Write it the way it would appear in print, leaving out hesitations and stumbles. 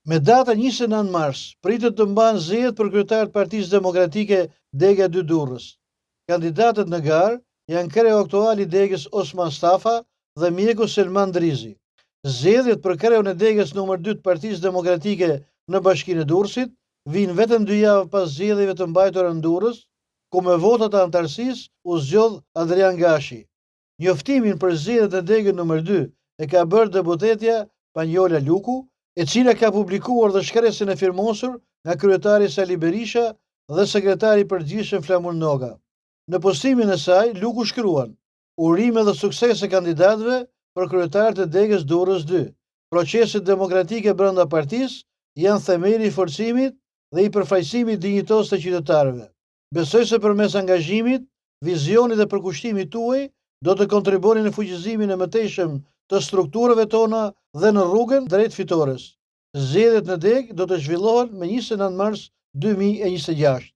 Me data 29 mars, pritet të mbahen zgjedhjet për kryetar të Partisë Demokratike Dega 2 Durrës. Kandidatët në garë janë kreu aktual i Degës Osman Stafa dhe mjeku Selman Drizi. Zgjedhjet për kreun e Degës nr. 2 të Partisë Demokratike në Bashkinë e Durrësit vijnë vetëm 2 javë pas zgjedhjeve të mbajtura në Durrës, ku me votat e antarësisë u zgjodh Adrian Gashi. Njoftimin për zgjedhjet e Degës nr. 2 e ka bërë deputetja Panjola Luku, e cila ka publikuar dhe shkresën e firmosur nga kryetari Sali Berisha dhe sekretari i përgjithshëm Flamur Noga. Në postimin e saj, Luku shkruan: urime dhe suksese kandidatëve për kryetarët e Degës Durrës 2. Proceset demokratike brenda partisë janë themeli i forcimit dhe i përfaqësimit dinjitos të qytetarëve. Besoj se përmes angazhimit, vizionit dhe përkushtimit tuaj do të kontribuoni në fuqizimin e mëtejshëm të strukturave tona dhe në rrugën drejt fitores. Zgjedhjet në Degë do të zhvillohen me 29 mars 2026.